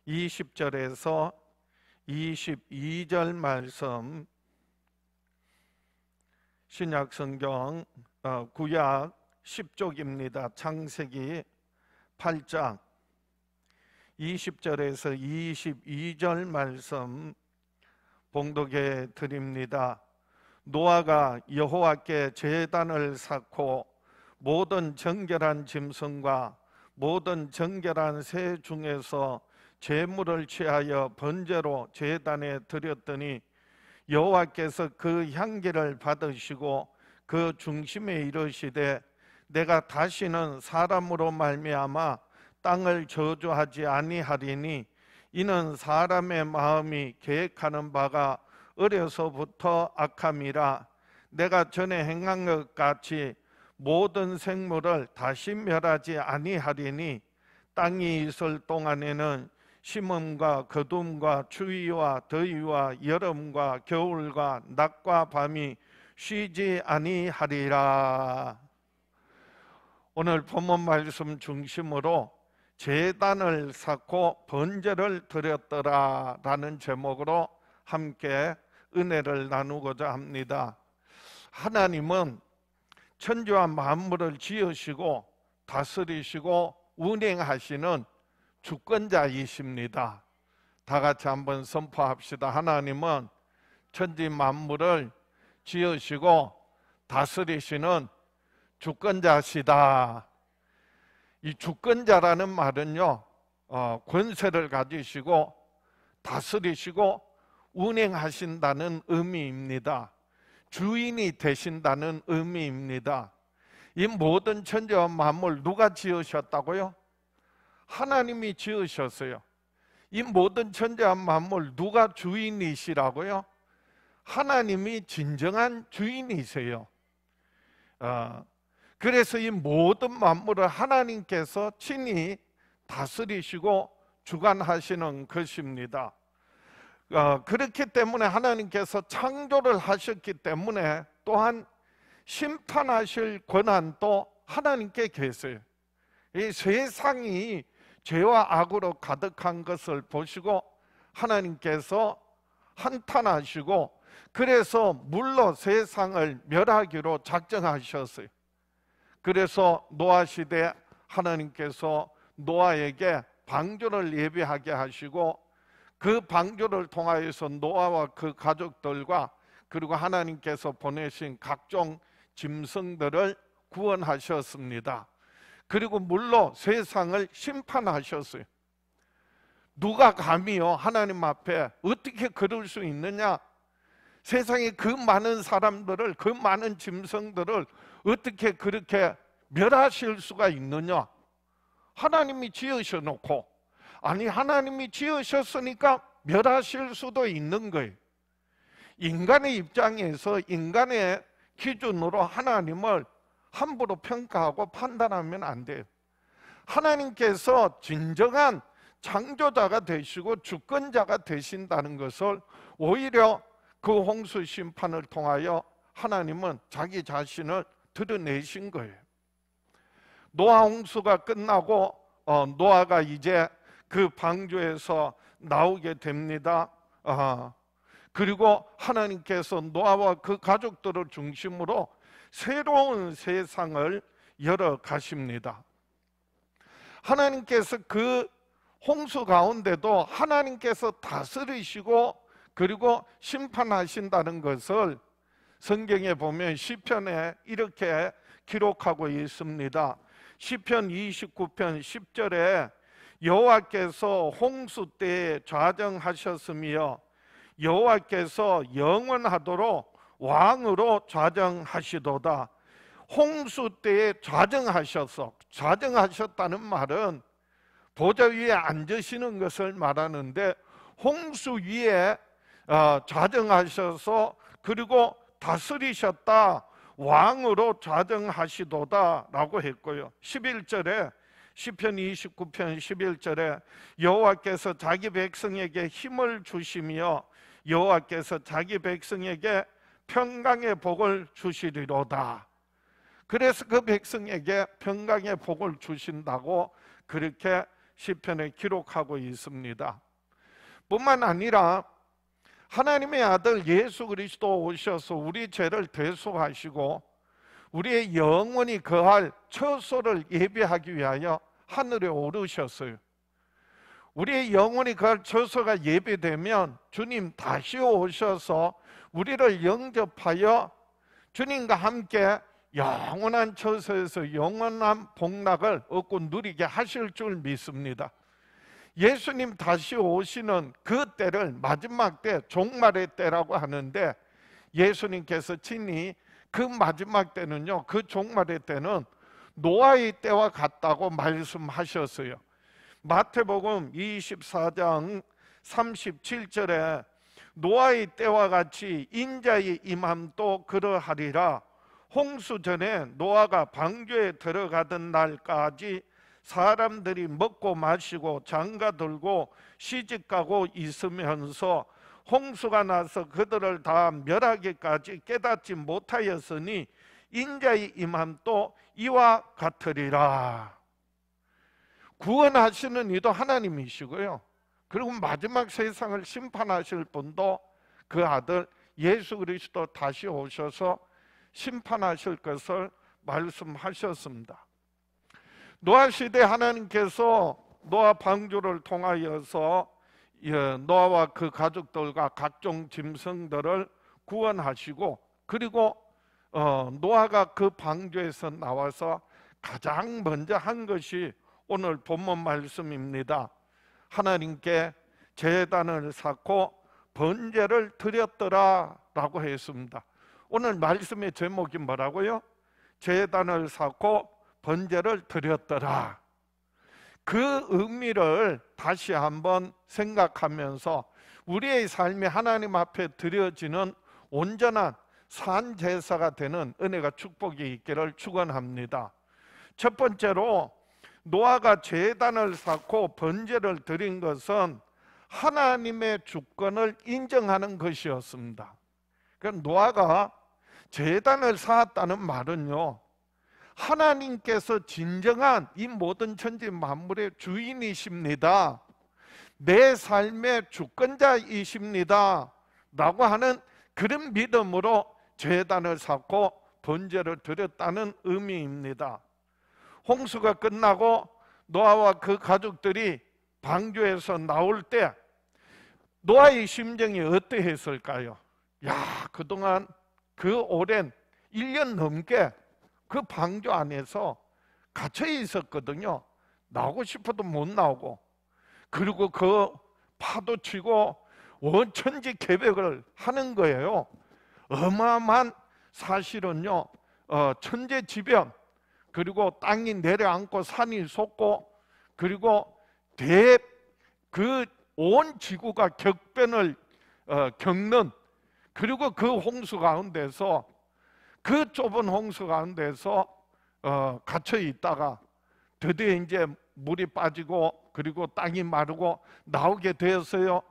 20절에서 22절 말씀, 신약성경 구약 10쪽입니다. 창세기 8장 20절에서 22절 말씀 봉독해 드립니다. 노아가 여호와께 제단을 쌓고 모든 정결한 짐승과 모든 정결한 새 중에서 제물을 취하여 번제로 제단에 드렸더니 여호와께서 그 향기를 받으시고 그 중심에 이르시되 내가 다시는 사람으로 말미암아 땅을 저주하지 아니하리니 이는 사람의 마음이 계획하는 바가 어려서부터 악함이라. 내가 전에 행한 것 같이 모든 생물을 다시 멸하지 아니하리니 땅이 있을 동안에는 심음과 거둠과 추위와 더위와 여름과 겨울과 낮과 밤이 쉬지 아니하리라. 오늘 본문 말씀 중심으로 제단을 쌓고 번제를 드렸더라 라는 제목으로 함께 은혜를 나누고자 합니다. 하나님은 천지와 만물을 지으시고 다스리시고 운행하시는 주권자이십니다. 다 같이 한번 선포합시다. 하나님은 천지 만물을 지으시고 다스리시는 주권자시다. 이 주권자라는 말은요, 권세를 가지시고 다스리시고 운행하신다는 의미입니다. 주인이 되신다는 의미입니다. 이 모든 천지와 만물 누가 지으셨다고요? 하나님이 지으셨어요. 이 모든 천지와 만물 누가 주인이시라고요? 하나님이 진정한 주인이세요. 그래서 이 모든 만물을 하나님께서 친히 다스리시고 주관하시는 것입니다. 그렇기 때문에 하나님께서 창조를 하셨기 때문에 또한 심판하실 권한도 하나님께 계세요. 이 세상이 죄와 악으로 가득한 것을 보시고 하나님께서 한탄하시고 그래서 물로 세상을 멸하기로 작정하셨어요. 그래서 노아 시대 하나님께서 노아에게 방주를 예비하게 하시고 그 방주를 통하여서 노아와 그 가족들과 그리고 하나님께서 보내신 각종 짐승들을 구원하셨습니다. 그리고 물로 세상을 심판하셨어요. 누가 감히요 하나님 앞에 어떻게 그럴 수 있느냐? 세상에 그 많은 사람들을, 그 많은 짐승들을 어떻게 그렇게 멸하실 수가 있느냐? 하나님이 지으셔놓고, 아니 하나님이 지으셨으니까 멸하실 수도 있는 거예요. 인간의 입장에서 인간의 기준으로 하나님을 함부로 평가하고 판단하면 안 돼요. 하나님께서 진정한 창조자가 되시고 주권자가 되신다는 것을 오히려 그 홍수 심판을 통하여 하나님은 자기 자신을 드러내신 거예요. 노아 홍수가 끝나고 노아가 이제 그 방주에서 나오게 됩니다. 그리고 하나님께서 노아와 그 가족들을 중심으로 새로운 세상을 열어 가십니다. 하나님께서 그 홍수 가운데도 하나님께서 다스리시고 그리고 심판하신다는 것을 성경에 보면 시편에 이렇게 기록하고 있습니다. 시편 29편 10절에 여호와께서 홍수 때에 좌정하셨으며 여호와께서 영원하도록 왕으로 좌정하시도다. 홍수 때에 좌정하셨다는 말은 보좌 위에 앉으시는 것을 말하는데 홍수 위에 좌정하셔서 그리고 다스리셨다, 왕으로 좌정하시도다 라고 했고요. 11절에 시편 29편 11절에 여호와께서 자기 백성에게 힘을 주시며 여호와께서 자기 백성에게 평강의 복을 주시리로다. 그래서 그 백성에게 평강의 복을 주신다고 그렇게 시편에 기록하고 있습니다. 뿐만 아니라 하나님의 아들 예수 그리스도 오셔서 우리 죄를 대속하시고 우리의 영원히 거할 처소를 예비하기 위하여 하늘에 오르셨어요. 우리의 영원히 거할 처소가 예비되면 주님 다시 오셔서 우리를 영접하여 주님과 함께 영원한 처소에서 영원한 복락을 얻고 누리게 하실 줄 믿습니다. 예수님 다시 오시는 그 때를 마지막 때, 종말의 때라고 하는데, 예수님께서 친히 그 마지막 때는요, 그 종말의 때는 노아의 때와 같다고 말씀하셨어요. 마태복음 24장 37절에 노아의 때와 같이 인자의 임함도 그러하리라. 홍수 전에 노아가 방주에 들어가던 날까지 사람들이 먹고 마시고 장가 들고 시집가고 있으면서 홍수가 나서 그들을 다 멸하기까지 깨닫지 못하였으니 인자의 임함도 이와 같으리라. 구원하시는 이도 하나님이시고요, 그리고 마지막 세상을 심판하실 분도 그 아들 예수 그리스도 다시 오셔서 심판하실 것을 말씀하셨습니다. 노아 시대 하나님께서 노아 방주를 통하여서 노아와 그 가족들과 각종 짐승들을 구원하시고, 그리고 노아가 그 방주에서 나와서 가장 먼저 한 것이 오늘 본문 말씀입니다. 하나님께 제단을 쌓고 번제를 드렸더라 라고 했습니다. 오늘 말씀의 제목이 뭐라고요? 제단을 쌓고 번제를 드렸더라. 그 의미를 다시 한번 생각하면서 우리의 삶이 하나님 앞에 드려지는 온전한 산제사가 되는 은혜가 축복이 있기를 축원합니다. 첫 번째로 노아가 제단을 쌓고 번제를 드린 것은 하나님의 주권을 인정하는 것이었습니다. 그러니까 노아가 제단을 쌓았다는 말은요, 하나님께서 진정한 이 모든 천지 만물의 주인이십니다, 내 삶의 주권자이십니다 라고 하는 그런 믿음으로 제단을 쌓고 번제를 드렸다는 의미입니다. 홍수가 끝나고 노아와 그 가족들이 방주에서 나올 때 노아의 심정이 어떠했을까요? 그동안 그 오랜 1년 넘게 그 방주 안에서 갇혀 있었거든요. 나오고 싶어도 못 나오고, 그리고 그 파도 치고 원천지 계획을 하는 거예요. 어마어마한 사실은요, 천재지변, 그리고 땅이 내려앉고 산이 솟고, 그리고 온 지구가 격변을 겪는, 그리고 그 홍수 가운데서, 그 좁은 홍수 가운데서 갇혀 있다가 드디어 이제 물이 빠지고 그리고 땅이 마르고 나오게 되었어요.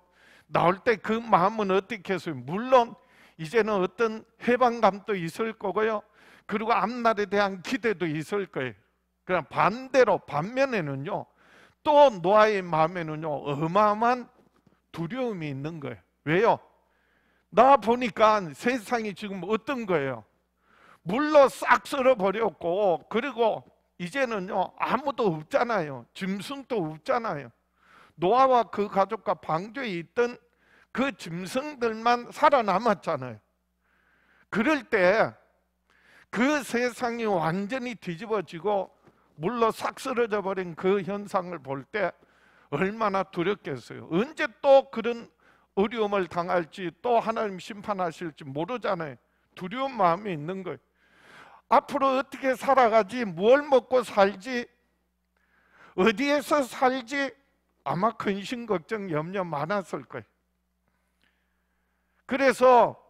나올 때 그 마음은 어떻게 했어요? 물론 이제는 어떤 해방감도 있을 거고요, 그리고 앞날에 대한 기대도 있을 거예요. 그냥 반면에는요, 또 노아의 마음에는요, 어마어마한 두려움이 있는 거예요. 왜요? 나 보니까 세상이 지금 어떤 거예요? 물로 싹 쓸어버렸고, 그리고 이제는요, 아무도 없잖아요. 짐승도 없잖아요. 노아와 그 가족과 방주에 있던 그 짐승들만 살아남았잖아요. 그럴 때 그 세상이 완전히 뒤집어지고 물로 싹 쓰러져 버린 그 현상을 볼 때 얼마나 두렵겠어요. 언제 또 그런 어려움을 당할지, 또 하나님 심판하실지 모르잖아요. 두려운 마음이 있는 거예요. 앞으로 어떻게 살아가지, 뭘 먹고 살지, 어디에서 살지, 아마 근심 걱정 염려 많았을 거예요. 그래서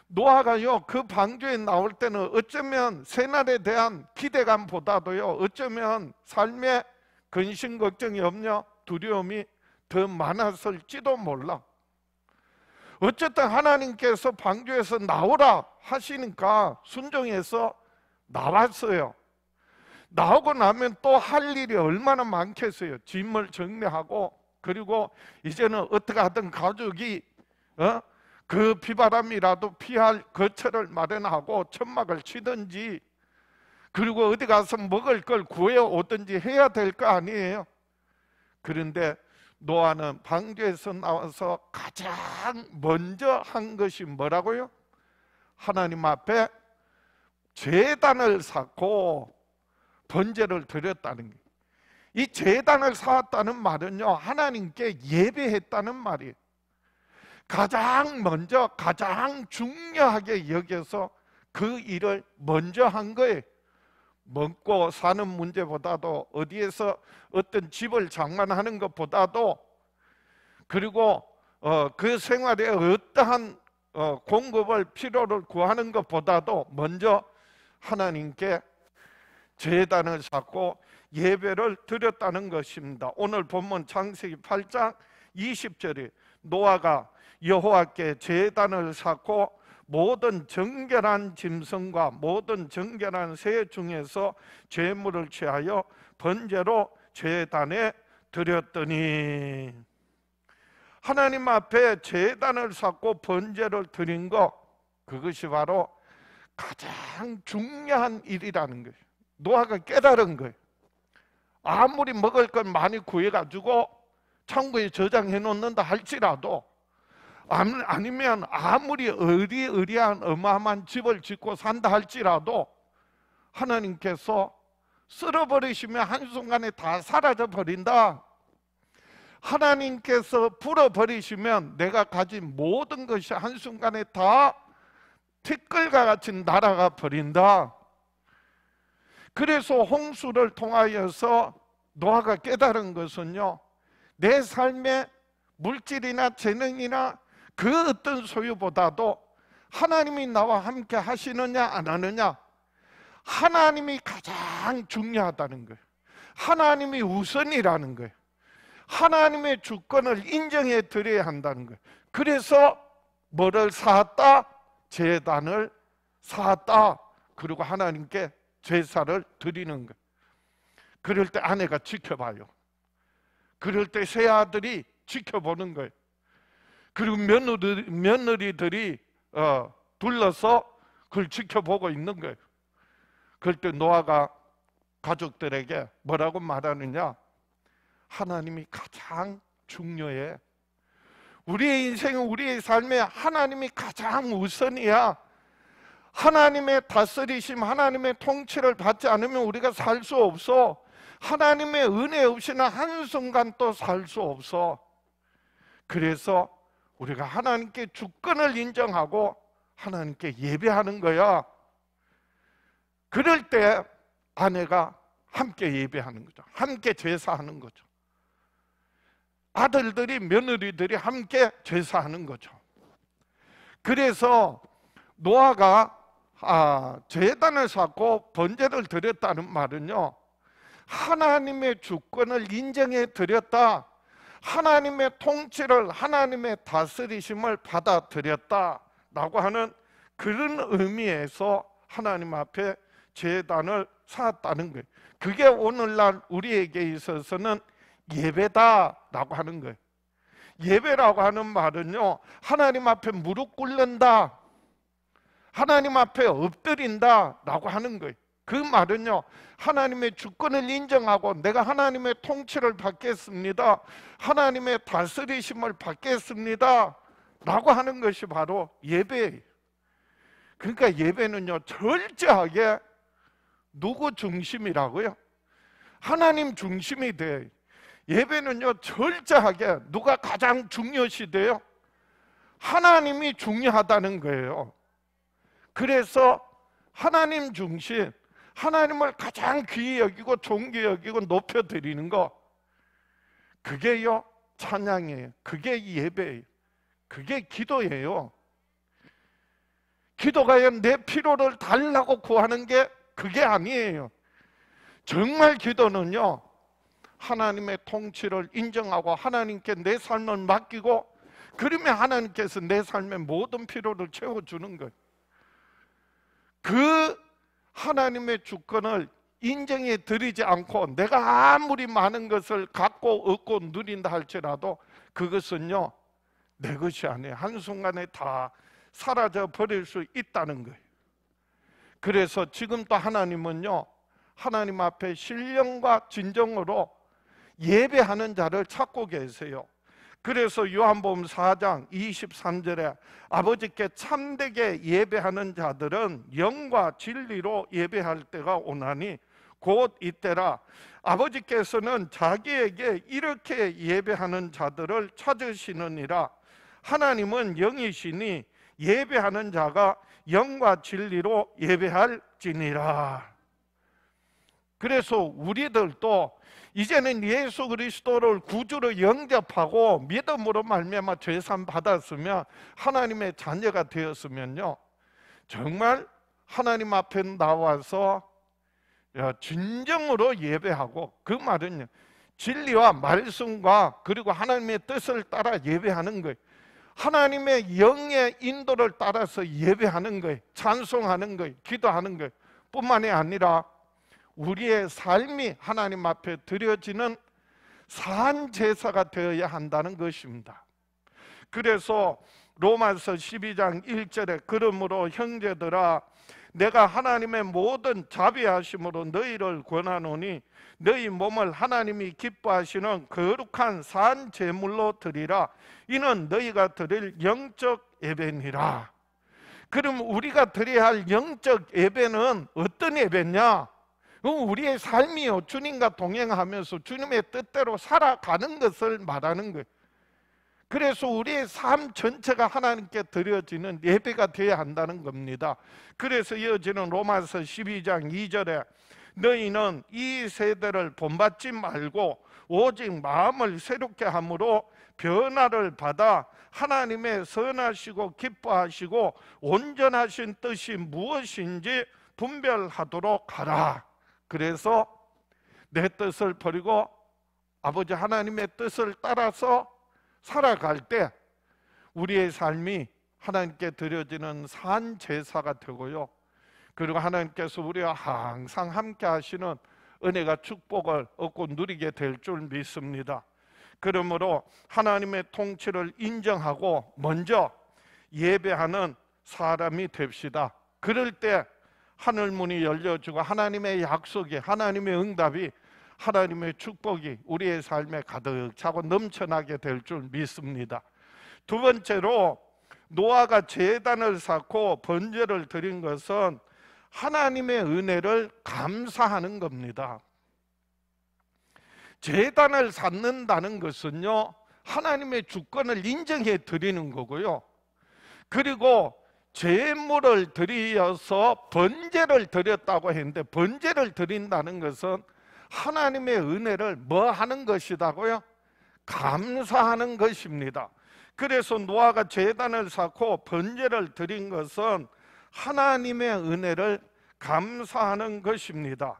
노아가요, 그 방주에 나올 때는 어쩌면 새날에 대한 기대감보다도요, 어쩌면 삶의 근심 걱정 염려 두려움이 더 많았을지도 몰라. 어쨌든 하나님께서 방주에서 나오라 하시니까 순종해서 나왔어요. 나오고 나면 또 할 일이 얼마나 많겠어요. 짐을 정리하고, 그리고 이제는 어떻게 하든 가족이 그 비바람이라도 피할 거처를 마련하고 천막을 치든지, 그리고 어디 가서 먹을 걸 구해 오든지 해야 될 거 아니에요. 그런데 노아는 방주에서 나와서 가장 먼저 한 것이 뭐라고요? 하나님 앞에 제단을 쌓고 번제를 드렸다는 거예요. 이 제단을 쌓았다는 말은요, 하나님께 예배했다는 말이에요. 가장 먼저, 가장 중요하게 여겨서 그 일을 먼저 한 거예요. 먹고 사는 문제보다도, 어디에서 어떤 집을 장만하는 것보다도, 그리고 그 생활에 어떠한 공급을, 필요를 구하는 것보다도 먼저 하나님께 제단을 쌓고 예배를 드렸다는 것입니다. 오늘 본문 창세기 8장 20절에 노아가 여호와께 제단을 쌓고 모든 정결한 짐승과 모든 정결한 새 중에서 제물을 취하여 번제로 제단에 드렸더니, 하나님 앞에 제단을 쌓고 번제를 드린 것, 그것이 바로 가장 중요한 일이라는 거예요. 노아가 깨달은 거예요. 아무리 먹을 걸 많이 구해가지고 창고에 저장해 놓는다 할지라도, 아니면 아무리 의리의리한 어마어마한 집을 짓고 산다 할지라도 하나님께서 쓸어버리시면 한순간에 다 사라져 버린다. 하나님께서 불어버리시면 내가 가진 모든 것이 한순간에 다 티끌과 같이 날아가 버린다. 그래서 홍수를 통하여서 노아가 깨달은 것은요, 내 삶의 물질이나 재능이나 그 어떤 소유보다도 하나님이 나와 함께 하시느냐 안 하느냐, 하나님이 가장 중요하다는 거예요. 하나님이 우선이라는 거예요. 하나님의 주권을 인정해 드려야 한다는 거예요. 그래서 뭐를 쌓았다? 제단을 쌓았다. 그리고 하나님께 제사를 드리는 거예요. 그럴 때 아내가 지켜봐요. 그럴 때 새 아들이 지켜보는 거예요. 그리고 며느리들이 둘러서 그걸 지켜보고 있는 거예요. 그럴 때 노아가 가족들에게 뭐라고 말하느냐? 하나님이 가장 중요해. 우리의 인생은, 우리의 삶에 하나님이 가장 우선이야. 하나님의 다스리심, 하나님의 통치를 받지 않으면 우리가 살 수 없어. 하나님의 은혜 없이는 한순간 또 살 수 없어. 그래서 우리가 하나님께 주권을 인정하고 하나님께 예배하는 거야. 그럴 때 아내가 함께 예배하는 거죠. 함께 제사하는 거죠. 아들들이, 며느리들이 함께 제사하는 거죠. 그래서 노아가 제단을 쌓고 번제를 드렸다는 말은요, 하나님의 주권을 인정해 드렸다, 하나님의 통치를, 하나님의 다스리심을 받아들였다라고 하는 그런 의미에서 하나님 앞에 제단을 쌓았다는 거예요. 그게 오늘날 우리에게 있어서는 예배다라고 하는 거예요. 예배라고 하는 말은요, 하나님 앞에 무릎 꿇는다, 하나님 앞에 엎드린다라고 하는 거예요. 그 말은요, 하나님의 주권을 인정하고 내가 하나님의 통치를 받겠습니다, 하나님의 다스리심을 받겠습니다 라고 하는 것이 바로 예배예요. 그러니까 예배는요, 철저하게 누구 중심이라고요? 하나님 중심이 돼요. 예배는요, 철저하게 누가 가장 중요시 돼요? 하나님이 중요하다는 거예요. 그래서 하나님 중심, 하나님을 가장 귀히 여기고 존귀 여기고 높여드리는 거, 그게요 찬양이에요. 그게 예배예요. 그게 기도예요. 기도가 내 필요를 달라고 구하는 게 그게 아니에요. 정말 기도는요, 하나님의 통치를 인정하고 하나님께 내 삶을 맡기고, 그러면 하나님께서 내 삶의 모든 필요를 채워주는 거예요. 그 하나님의 주권을 인정해 드리지 않고 내가 아무리 많은 것을 갖고 얻고 누린다 할지라도 그것은요 내 것이 아니에요. 한순간에 다 사라져 버릴 수 있다는 거예요. 그래서 지금 또 하나님은요 하나님 앞에 신령과 진정으로 예배하는 자를 찾고 계세요. 그래서 요한복음 4장 23절에 아버지께 참되게 예배하는 자들은 영과 진리로 예배할 때가 오나니 곧 이때라. 아버지께서는 자기에게 이렇게 예배하는 자들을 찾으시느니라. 하나님은 영이시니 예배하는 자가 영과 진리로 예배할지니라. 그래서 우리들도 이제는 예수 그리스도를 구주로 영접하고 믿음으로 말미암아 죄산 받았으면 하나님의 자녀가 되었으면요 정말 하나님 앞에 나와서 진정으로 예배하고, 그 말은요 진리와 말씀과 그리고 하나님의 뜻을 따라 예배하는 거예요. 하나님의 영의 인도를 따라서 예배하는 거예요. 찬송하는 거예요. 기도하는 거예요. 뿐만이 아니라 우리의 삶이 하나님 앞에 드려지는 산 제사가 되어야 한다는 것입니다. 그래서 로마서 12장 1절에 그러므로 형제들아 내가 하나님의 모든 자비하심으로 너희를 권하노니 너희 몸을 하나님이 기뻐하시는 거룩한 산 제물로 드리라. 이는 너희가 드릴 영적 예배니라. 그럼 우리가 드려야 할 영적 예배는 어떤 예배냐? 우리의 삶이요 주님과 동행하면서 주님의 뜻대로 살아가는 것을 말하는 거예요. 그래서 우리의 삶 전체가 하나님께 드려지는 예배가 되어야 한다는 겁니다. 그래서 이어지는 로마서 12장 2절에 너희는 이 세대를 본받지 말고 오직 마음을 새롭게 함으로 변화를 받아 하나님의 선하시고 기뻐하시고 온전하신 뜻이 무엇인지 분별하도록 하라. 그래서 내 뜻을 버리고 아버지 하나님의 뜻을 따라서 살아갈 때 우리의 삶이 하나님께 드려지는 산 제사가 되고요, 그리고 하나님께서 우리와 항상 함께 하시는 은혜가 축복을 얻고 누리게 될 줄 믿습니다. 그러므로 하나님의 통치를 인정하고 먼저 예배하는 사람이 됩시다. 그럴 때 하늘문이 열려주고 하나님의 약속이, 하나님의 응답이, 하나님의 축복이 우리의 삶에 가득 차고 넘쳐나게 될 줄 믿습니다. 두 번째로 노아가 제단을 쌓고 번제를 드린 것은 하나님의 은혜를 감사하는 겁니다. 제단을 쌓는다는 것은요 하나님의 주권을 인정해 드리는 거고요, 그리고 제물을 드리어서 번제를 드렸다고 했는데 번제를 드린다는 것은 하나님의 은혜를 뭐 하는 것이다고요? 감사하는 것입니다. 그래서 노아가 제단을 쌓고 번제를 드린 것은 하나님의 은혜를 감사하는 것입니다.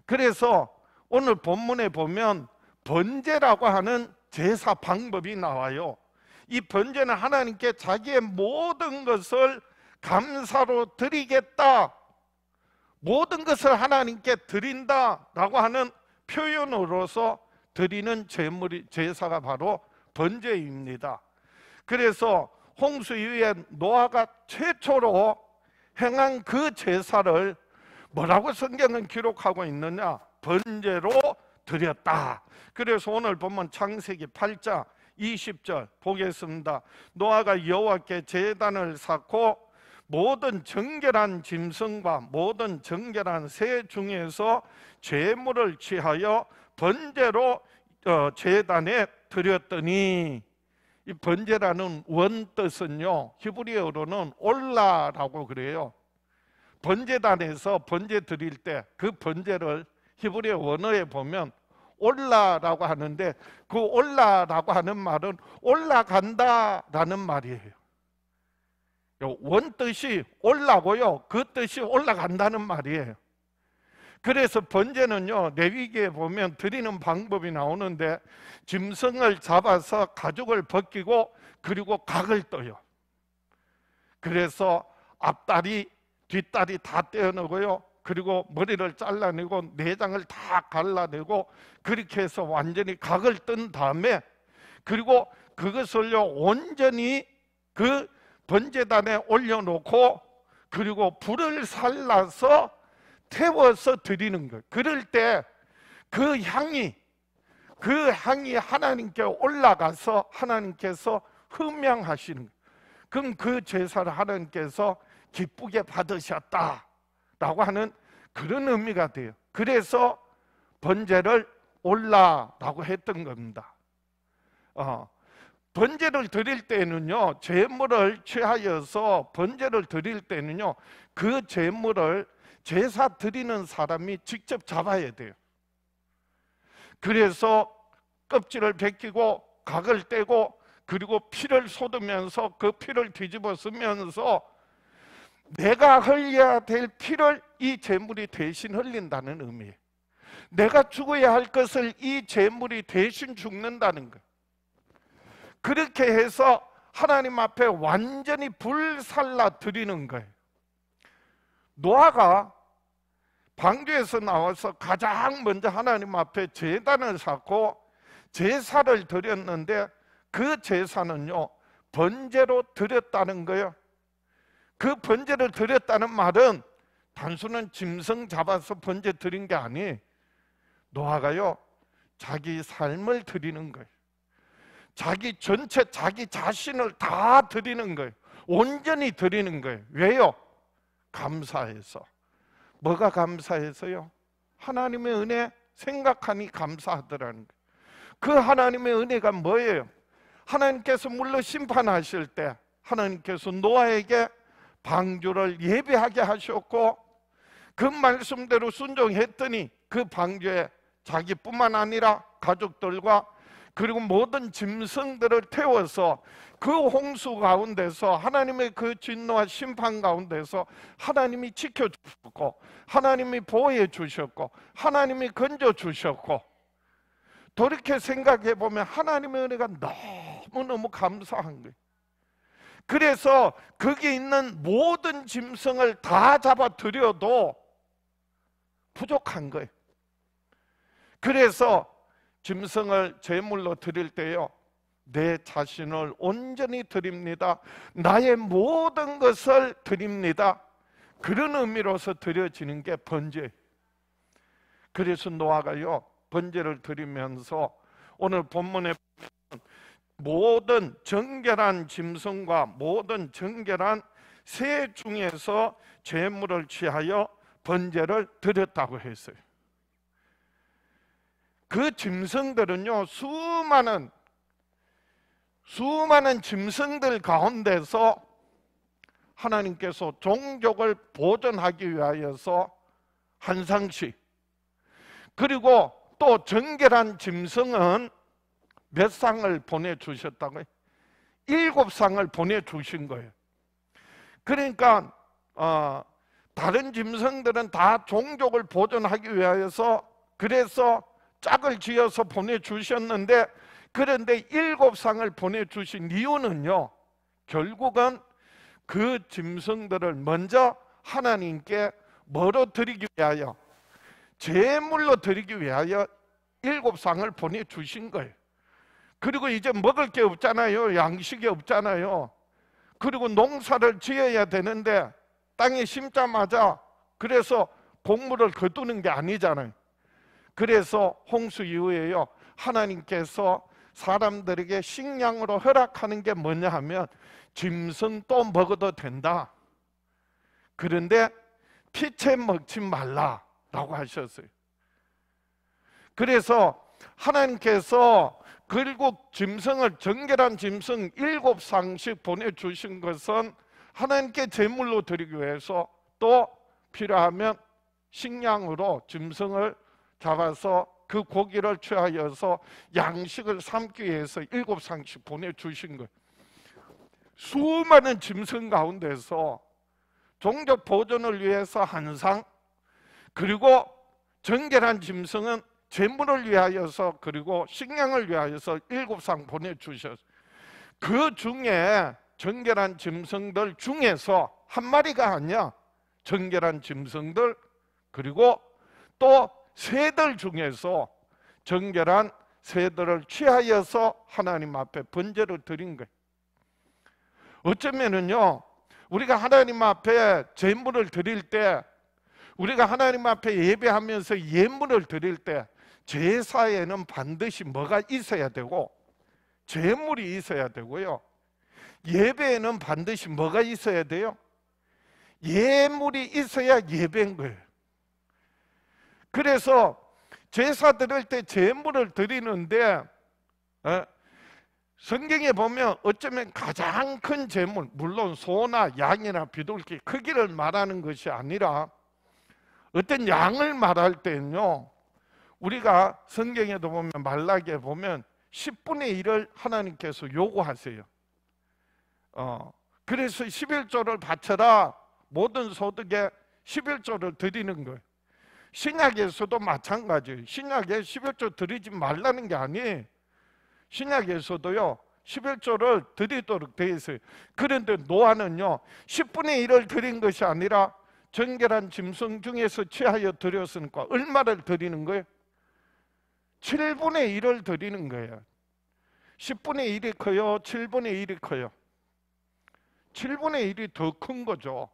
그래서 오늘 본문에 보면 번제라고 하는 제사 방법이 나와요. 이 번제는 하나님께 자기의 모든 것을 감사로 드리겠다, 모든 것을 하나님께 드린다라고 하는 표현으로서 드리는 제사가 바로 번제입니다. 그래서 홍수 이후에 노아가 최초로 행한 그 제사를 뭐라고 성경은 기록하고 있느냐? 번제로 드렸다. 그래서 오늘 보면 창세기 8장 20절 보겠습니다. 노아가 여호와께 제단을 쌓고 모든 정결한 짐승과 모든 정결한 새 중에서 제물을 취하여 번제로 제단에 드렸더니, 이 번제라는 원뜻은요 히브리어로는 올라라고 그래요. 번제단에서 번제 드릴 때 그 번제를 히브리어 원어에 보면 올라라고 하는데, 그 올라라고 하는 말은 올라간다라는 말이에요. 원뜻이 올라고요, 그 뜻이 올라간다는 말이에요. 그래서 번제는요 레위기에 보면 드리는 방법이 나오는데 짐승을 잡아서 가죽을 벗기고 그리고 각을 떠요. 그래서 앞다리 뒷다리 다 떼어내고요, 그리고 머리를 잘라내고 내장을 다 갈라내고 그렇게 해서 완전히 각을 뜬 다음에 그리고 그것을요 온전히 그 번제단에 올려놓고 그리고 불을 살라서 태워서 드리는 거예요. 그럴 때 그 향이 하나님께 올라가서 하나님께서 흠양하시는 거예요. 그럼 그 제사를 하나님께서 기쁘게 받으셨다라고 하는 그런 의미가 돼요. 그래서 번제를 올라라고 했던 겁니다. 번제를 드릴 때는요, 제물을 취하여서 번제를 드릴 때는요, 그 제물을 제사 드리는 사람이 직접 잡아야 돼요. 그래서 껍질을 벗기고 각을 떼고 그리고 피를 쏟으면서 그 피를 뒤집어 쓰면서 내가 흘려야 될 피를 이 제물이 대신 흘린다는 의미예요. 내가 죽어야 할 것을 이 제물이 대신 죽는다는 거예요. 그렇게 해서 하나님 앞에 완전히 불살라 드리는 거예요. 노아가 방주에서 나와서 가장 먼저 하나님 앞에 제단을 쌓고 제사를 드렸는데 그 제사는요 번제로 드렸다는 거예요. 그 번제를 드렸다는 말은 단순한 짐승 잡아서 번제 드린 게 아니, 노아가요 자기 삶을 드리는 거예요. 자기 전체 자기 자신을 다 드리는 거예요. 온전히 드리는 거예요. 왜요? 감사해서. 뭐가 감사해서요? 하나님의 은혜 생각하니 감사하더라는 거예요. 그 하나님의 은혜가 뭐예요? 하나님께서 물론 심판하실 때 하나님께서 노아에게 방주를 예비하게 하셨고 그 말씀대로 순종했더니 그 방주에 자기뿐만 아니라 가족들과 그리고 모든 짐승들을 태워서 그 홍수 가운데서 하나님의 그 진노와 심판 가운데서 하나님이 지켜주셨고 하나님이 보호해 주셨고 하나님이 건져 주셨고 돌이켜 생각해 보면 하나님의 은혜가 너무너무 감사한 거예요. 그래서 거기 있는 모든 짐승을 다 잡아 드려도 부족한 거예요. 그래서 짐승을 제물로 드릴 때요 내 자신을 온전히 드립니다. 나의 모든 것을 드립니다. 그런 의미로서 드려지는 게 번제예요. 그래서 노아가요 번제를 드리면서 오늘 본문에 모든 정결한 짐승과 모든 정결한 새 중에서 제물을 취하여 번제를 드렸다고 했어요. 그 짐승들은요 수많은 짐승들 가운데서 하나님께서 종족을 보존하기 위하여서 한 상씩, 그리고 또 정결한 짐승은 몇 쌍을 보내주셨다고요? 7쌍을 보내주신 거예요. 그러니까 다른 짐승들은 다 종족을 보존하기 위하여서 그래서 짝을 지어서 보내주셨는데 그런데 7쌍을 보내주신 이유는요 결국은 그 짐승들을 먼저 하나님께 뭐로 드리기 위하여? 제물로 드리기 위하여 7쌍을 보내주신 거예요. 그리고 이제 먹을 게 없잖아요. 양식이 없잖아요. 그리고 농사를 지어야 되는데 땅에 심자마자 그래서 곡물을 거두는 게 아니잖아요. 그래서 홍수 이후에요 하나님께서 사람들에게 식량으로 허락하는 게 뭐냐 하면 짐승 또 먹어도 된다. 그런데 피채 먹지 말라라고 하셨어요. 그래서 하나님께서 결국 짐승을 정결한 짐승 7쌍씩 보내주신 것은 하나님께 제물로 드리기 위해서 또 필요하면 식량으로 짐승을 잡아서 그 고기를 취하여서 양식을 삼기 위해서 7쌍씩 보내주신 거예요. 수많은 짐승 가운데서 종족 보존을 위해서 한 쌍, 그리고 정결한 짐승은 제물을 위하여서 그리고 식량을 위하여서 7쌍 보내주셨어요. 그 중에 정결한 짐승들 중에서 한 마리가 아니야 정결한 짐승들 그리고 또 새들 중에서 정결한 새들을 취하여서 하나님 앞에 번제를 드린 거예요. 어쩌면은요, 우리가 하나님 앞에 제물을 드릴 때, 우리가 하나님 앞에 예배하면서 예물을 드릴 때 제사에는 반드시 뭐가 있어야 되고 제물이 있어야 되고요, 예배에는 반드시 뭐가 있어야 돼요? 예물이 있어야 예배인 거예요. 그래서 제사 드릴 때 제물을 드리는데 성경에 보면 어쩌면 가장 큰 제물, 물론 소나 양이나 비둘기 크기를 말하는 것이 아니라 어떤 양을 말할 때는요, 우리가 성경에도 보면 말라기에 보면 10분의 1을 하나님께서 요구하세요. 그래서 11조를 바쳐라, 모든 소득에 11조를 드리는 거예요. 신약에서도 마찬가지예요. 신약에 11조 드리지 말라는 게 아니에요. 신약에서도요 11조를 드리도록 되어 있어요. 그런데 노아는요 10분의 1을 드린 것이 아니라 정결한 짐승 중에서 취하여 드렸으니까 얼마를 드리는 거예요? 7분의 1을 드리는 거예요. 10분의 1이 커요? 7분의 1이 커요? 7분의 1이 더 큰 거죠.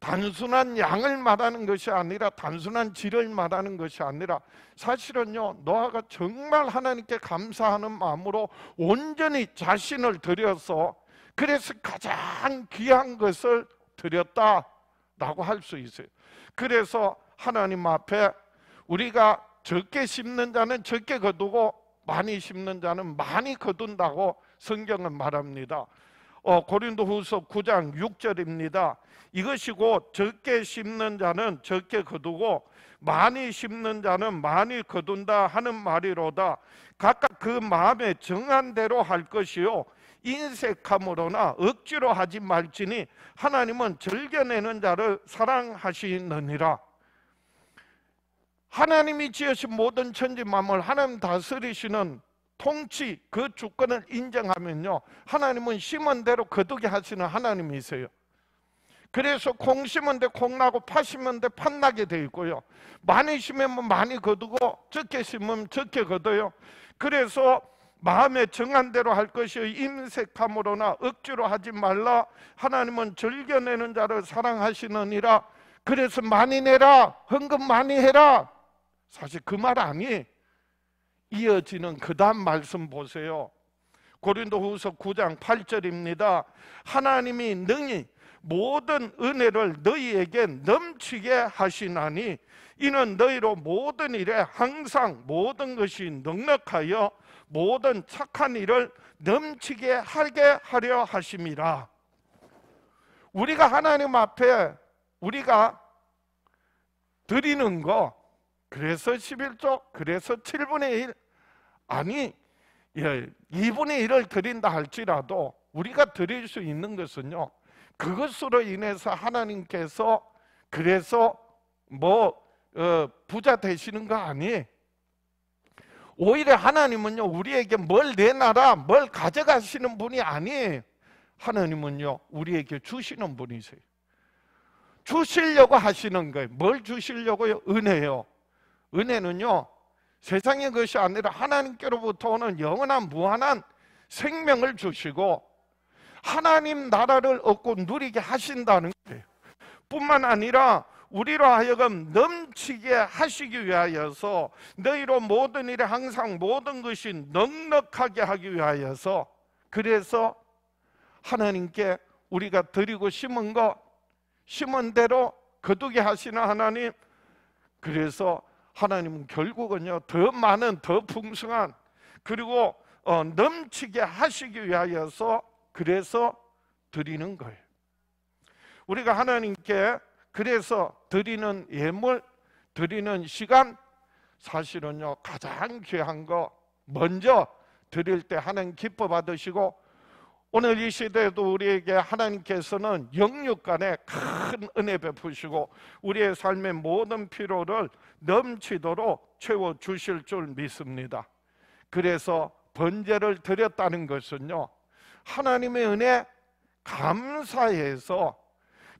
단순한 양을 말하는 것이 아니라, 단순한 질을 말하는 것이 아니라, 사실은요 노아가 정말 하나님께 감사하는 마음으로 온전히 자신을 드려서 그래서 가장 귀한 것을 드렸다라고 할 수 있어요. 그래서 하나님 앞에 우리가 적게 심는 자는 적게 거두고 많이 심는 자는 많이 거둔다고 성경은 말합니다. 고린도후서 9장 6절입니다. 이것이 곧 적게 심는 자는 적게 거두고 많이 심는 자는 많이 거둔다 하는 말이로다. 각각 그 마음에 정한 대로 할 것이요 인색함으로나 억지로 하지 말지니 하나님은 즐겨내는 자를 사랑하시느니라. 하나님이 지으신 모든 천지 만물, 하나님 다스리시는 통치, 그 주권을 인정하면요 하나님은 심은 대로 거두게 하시는 하나님이세요. 그래서 콩 심은 데 콩 나고 팥 심은 데 팥 나게 돼 있고요, 많이 심으면 많이 거두고 적게 심으면 적게 거둬요. 그래서 마음에 정한 대로 할 것이요 임색함으로나 억지로 하지 말라. 하나님은 즐겨내는 자를 사랑하시느니라. 그래서 많이 내라, 헌금 많이 해라. 사실 그 말 아니. 이어지는 그 다음 말씀 보세요. 고린도후서 9장 8절입니다. 하나님이 능히 모든 은혜를 너희에게 넘치게 하시나니 이는 너희로 모든 일에 항상 모든 것이 넉넉하여 모든 착한 일을 넘치게 하게 하려 하심이라. 우리가 하나님 앞에 우리가 드리는 거, 그래서 11조, 그래서 7분의 1, 아니 2분의 1을 드린다 할지라도 우리가 드릴 수 있는 것은요 그것으로 인해서 하나님께서 그래서 부자 되시는 거 아니에요. 오히려 하나님은요 우리에게 뭘 내놔라, 뭘 가져가시는 분이 아니에요. 하나님은요 우리에게 주시는 분이세요. 주시려고 하시는 거예요. 뭘 주시려고요? 은혜요. 은혜는요 세상의 것이 아니라 하나님께로부터 오는 영원한 무한한 생명을 주시고 하나님 나라를 얻고 누리게 하신다는 거예요. 뿐만 아니라 우리로 하여금 넘치게 하시기 위하여서 너희로 모든 일에 항상 모든 것이 넉넉하게 하기 위하여서, 그래서 하나님께 우리가 드리고 심은 거 심은 대로 거두게 하시는 하나님, 그래서 하나님은 결국은요 더 많은 더 풍성한 그리고 넘치게 하시기 위하여서 그래서 드리는 거예요. 우리가 하나님께 그래서 드리는 예물, 드리는 시간, 사실은요 가장 귀한 거 먼저 드릴 때 하나님 기뻐 받으시고, 오늘 이 시대에도 우리에게 하나님께서는 영육간에 큰 은혜 베푸시고 우리의 삶의 모든 필요를 넘치도록 채워주실 줄 믿습니다. 그래서 번제를 드렸다는 것은요 하나님의 은혜 감사해서,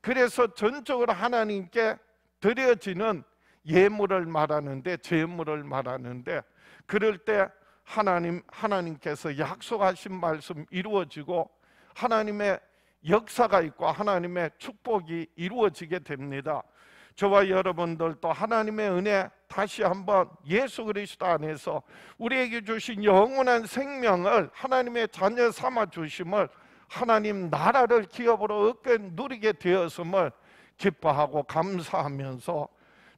그래서 전적으로 하나님께 드려지는 예물을 말하는데, 제물을 말하는데, 그럴 때 하나님께서 약속하신 말씀 이루어지고 하나님의 역사가 있고 하나님의 축복이 이루어지게 됩니다. 저와 여러분들도 하나님의 은혜, 다시 한번 예수 그리스도 안에서 우리에게 주신 영원한 생명을 하나님의 자녀 삼아 주심을, 하나님 나라를 기업으로 얻게 누리게 되었음을 기뻐하고 감사하면서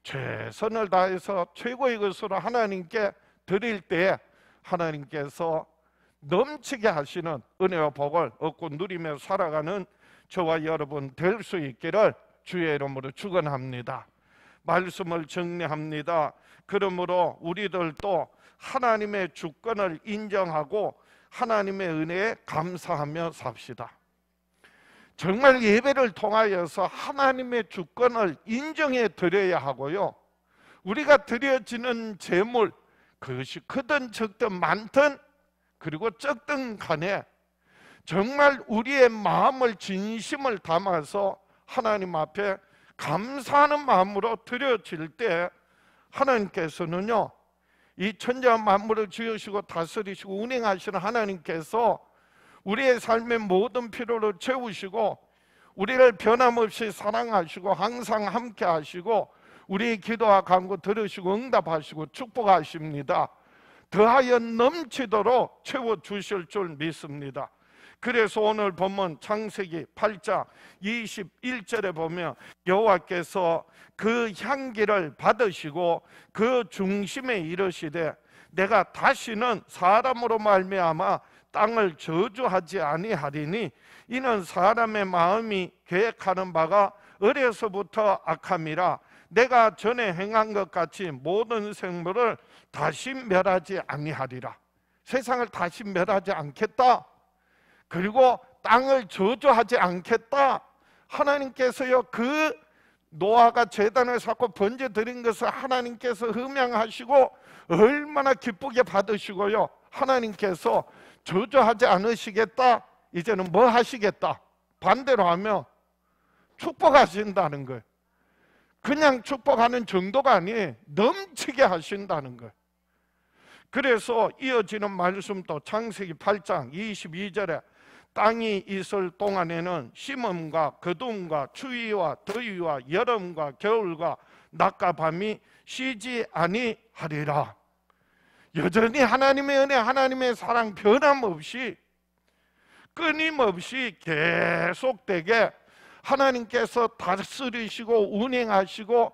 최선을 다해서 최고의 것으로 하나님께 드릴 때 하나님께서 넘치게 하시는 은혜와 복을 얻고 누리며 살아가는 저와 여러분 될 수 있기를 주의 이름으로 축원합니다. 말씀을 정리합니다. 그러므로 우리들도 하나님의 주권을 인정하고 하나님의 은혜에 감사하며 삽시다. 정말 예배를 통하여서 하나님의 주권을 인정해 드려야 하고요, 우리가 드려지는 제물, 그것이 크든 적든 많든 그리고 적든 간에 정말 우리의 마음을, 진심을 담아서 하나님 앞에 감사하는 마음으로 드려질 때 하나님께서는요, 이 천지와 만물을 지으시고 다스리시고 운행하시는 하나님께서 우리의 삶의 모든 필요를 채우시고 우리를 변함없이 사랑하시고 항상 함께 하시고 우리의 기도와 간구 들으시고 응답하시고 축복하십니다. 더하여 넘치도록 채워주실 줄 믿습니다. 그래서 오늘 본문 창세기 8장 21절에 보면 여호와께서 그 향기를 받으시고 그 중심에 이르시되 내가 다시는 사람으로 말미암아 땅을 저주하지 아니하리니 이는 사람의 마음이 계획하는 바가 어려서부터 악함이라 내가 전에 행한 것 같이 모든 생물을 다시 멸하지 아니하리라. 세상을 다시 멸하지 않겠다. 그리고 땅을 저주하지 않겠다. 하나님께서요, 그 노아가 제단을 쌓고 번제 드린 것을 하나님께서 흠양하시고 얼마나 기쁘게 받으시고요, 하나님께서 저주하지 않으시겠다. 이제는 뭐 하시겠다? 반대로 하면 축복하신다는 거예요. 그냥 축복하는 정도가 아니에요. 넘치게 하신다는 거예요. 그래서 이어지는 말씀도 창세기 8장 22절에 땅이 있을 동안에는 심음과 거둠과 추위와 더위와 여름과 겨울과 낮과 밤이 쉬지 아니하리라. 여전히 하나님의 은혜, 하나님의 사랑 변함없이 끊임없이 계속되게 하나님께서 다스리시고 운행하시고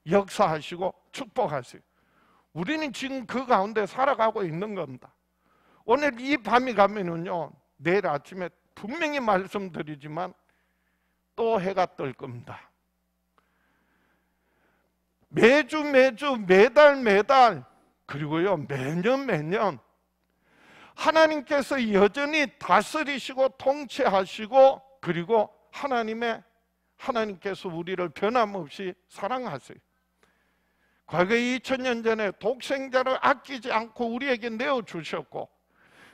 역사하시고 축복하세요. 우리는 지금 그 가운데 살아가고 있는 겁니다. 오늘 이 밤이 가면은요, 내일 아침에 분명히 말씀드리지만 또 해가 뜰 겁니다. 매주 매달 그리고요 매년 하나님께서 여전히 다스리시고 통치하시고 그리고 하나님께서 우리를 변함없이 사랑하세요. 과거 2000년 전에 독생자를 아끼지 않고 우리에게 내어주셨고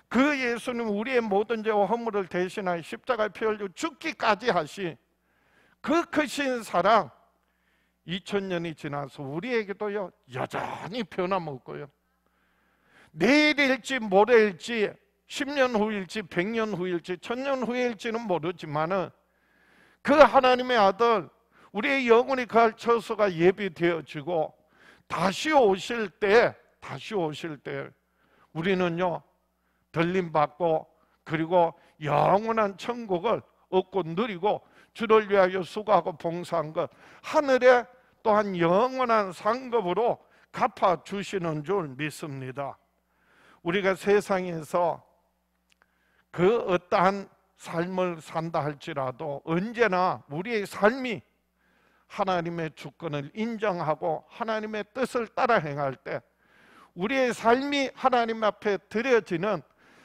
그 예수님 우리의 모든 죄와 허물을 대신하여 십자가에 피 흘려 죽기까지 하신 그 크신 사랑 2000년이 지나서 우리에게도요 여전히 변함없고요, 내일일지 모레일지 10년 후일지 100년 후일지 1000년 후일지는 모르지만은 그 하나님의 아들 우리의 영혼이 거할 처소가 예비되어지고 다시 오실 때 우리는요 들림받고 그리고 영원한 천국을 얻고 누리고 주를 위하여 수고하고 봉사한 것 하늘에 또한 영원한 상급으로 갚아주시는 줄 믿습니다. 우리가 세상에서 그 어떠한 삶을 산다 할지라도 언제나 우리의 삶이 하나님의 주권을 인정하고 하나님의 뜻을 따라 행할 때 우리의 삶이 하나님 앞에 드려지는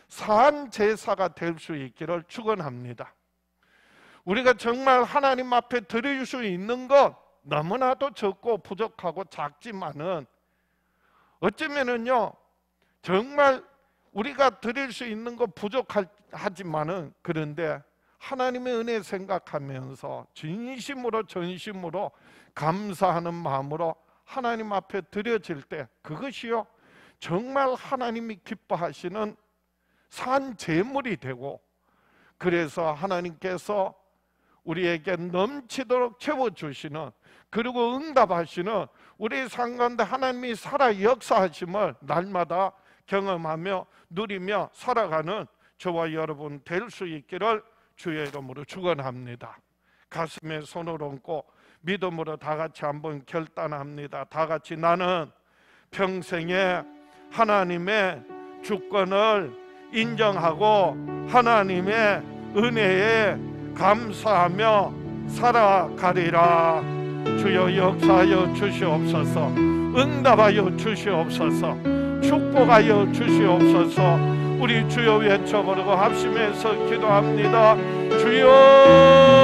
산 제사가 될 수 있기를 축원합니다. 우리가 정말 하나님 앞에 드릴 수 있는 것 너무나도 적고 부족하고 작지만은 어쩌면은요 정말 우리가 드릴 수 있는 것 부족하지만은 그런데 하나님의 은혜 생각하면서 진심으로 전심으로 감사하는 마음으로 하나님 앞에 드려질 때, 그것이요 정말 하나님이 기뻐하시는 산 제물이 되고, 그래서 하나님께서 우리에게 넘치도록 채워주시는, 그리고 응답하시는 우리 삶 가운데 하나님이 살아 역사하심을 날마다 경험하며 누리며 살아가는 저와 여러분 될 수 있기를 주의 이름으로 축원합니다. 가슴에 손을 얹고 믿음으로 다 같이 한번 결단합니다. 다 같이 나는 평생에 하나님의 주권을 인정하고 하나님의 은혜에 감사하며 살아가리라. 주여 역사하여 주시옵소서. 응답하여 주시옵소서. 축복하여 주시옵소서. 우리 주여 외쳐보려고 합심해서 기도합니다. 주여